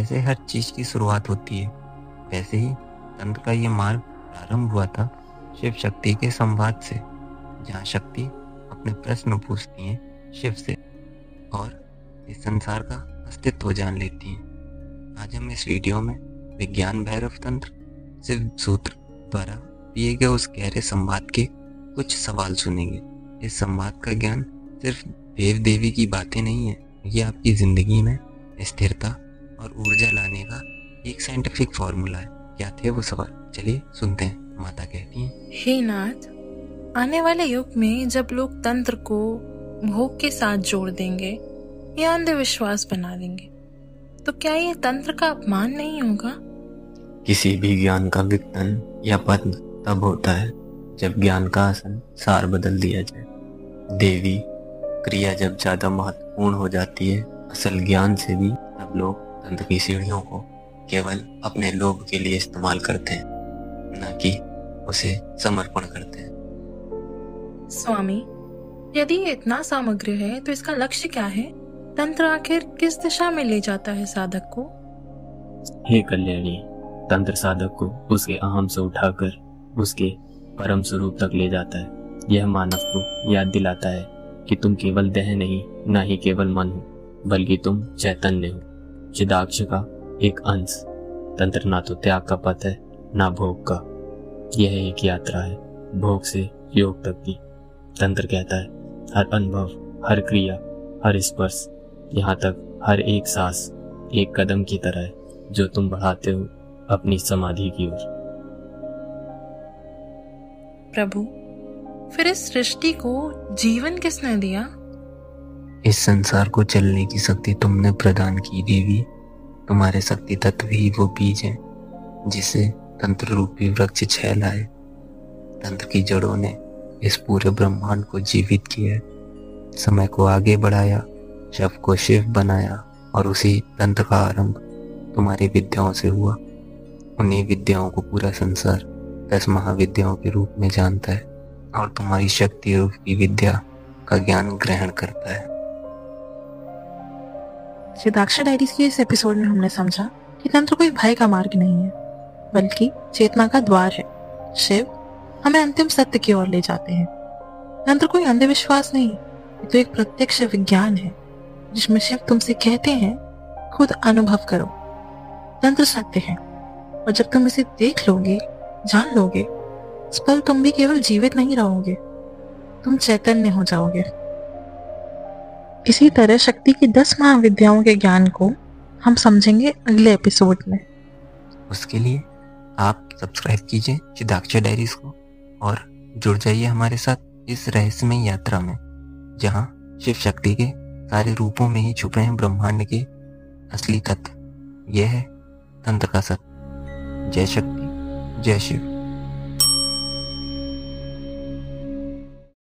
जैसे हर चीज की शुरुआत होती है, वैसे ही तंत्र का ये मार्ग प्रारंभ हुआ था शिव शक्ति के संवाद से, जहाँ शक्ति अपने प्रश्न पूछती हैं शिव से और इस संसार का अस्तित्व जान लेती हैं। आज हम इस वीडियो में विज्ञान भैरव तंत्र शिव सूत्र द्वारा दिए गए उस गहरे संवाद के कुछ सवाल सुनेंगे। इस संवाद का ज्ञान सिर्फ देव देवी की बातें नहीं है, ये आपकी जिंदगी में स्थिरता और ऊर्जा लाने का एक साइंटिफिक फॉर्मूला है। क्या थे वो सवाल, चलिए सुनते हैं। माता कहती हैं, हे नाथ, आने वाले युग में जब लोग तंत्र को भोग के साथ जोड़ देंगे या अंधविश्वास बना देंगे, तो क्या ये तंत्र का अपमान नहीं होगा? किसी भी ज्ञान का विघटन या पतन तब होता है जब ज्ञान का आसन सार बदल दिया जाए। देवी क्रिया जब ज्यादा महत्वपूर्ण हो जाती है असल ज्ञान से भी, तब लोग तंत्र की सीढ़ियों को केवल अपने लोभ के लिए इस्तेमाल करते हैं, न कि उसे समर्पण करते हैं। स्वामी, यदि ये इतना सामग्री है तो इसका लक्ष्य क्या है? तंत्र आखिर किस दिशा में ले जाता है साधक को? हे कल्याणी, तंत्र साधक को उसके अहम से उठाकर उसके परम स्वरूप तक ले जाता है। यह मानव को याद दिलाता है कि तुम केवल देह नहीं, न ही केवल मन हो, बल्कि तुम चैतन्य हो, चिदाक्ष का एक अंश। तंत्र ना तो त्याग का पथ है, ना भोग का। यह एक यात्रा है, भोग से योग तक की। तंत्र कहता है हर अनुभव, हर क्रिया, हर स्पर्श, यहाँ तक हर एक सांस एक कदम की तरह है जो तुम बढ़ाते हो अपनी समाधि की ओर। प्रभु, फिर इस सृष्टि को जीवन किसने दिया? इस संसार को चलने की शक्ति तुमने प्रदान की देवी। तुम्हारे शक्ति तत्व ही वो बीज है जिसे तंत्र रूपी वृक्ष छहलाए। तंत्र की जड़ों ने इस पूरे ब्रह्मांड को जीवित किया, समय को आगे बढ़ाया, शव को शिव बनाया, और उसी तंत्र का आरंभ तुम्हारी विद्याओं से हुआ। उन्हीं विद्याओं को पूरा संसार 10 महाविद्याओं के रूप में जानता है और तुम्हारी शक्ति रूपी विद्या का ज्ञान ग्रहण करता है। चिदाक्ष डायरीज के इस एपिसोड में हमने समझा कि तंत्र कोई भय का मार्ग नहीं है, बल्कि चेतना का द्वार है। शिव हमें अंतिम सत्य की ओर ले जाते हैं। तंत्र कोई अंधविश्वास नहीं, ये तो एक प्रत्यक्ष विज्ञान है जिसमें शिव तुमसे कहते हैं खुद अनुभव करो। तंत्र सत्य है और जब तुम इसे देख लोगे, जान लोगे, इस पल तुम भी केवल जीवित नहीं रहोगे, तुम चैतन्य हो जाओगे। इसी तरह शक्ति की 10 महाविद्याओं के ज्ञान को हम समझेंगे अगले एपिसोड में। उसके लिए आप सब्सक्राइब कीजिए चिदाक्ष डायरीज को और जुड़ जाइए हमारे साथ इस रहस्यमय यात्रा में, जहां शिव शक्ति के सारे रूपों में ही छुपे हैं ब्रह्मांड के असली तत्व। यह है तंत्र का सत्य। जय शक्ति, जय शिव।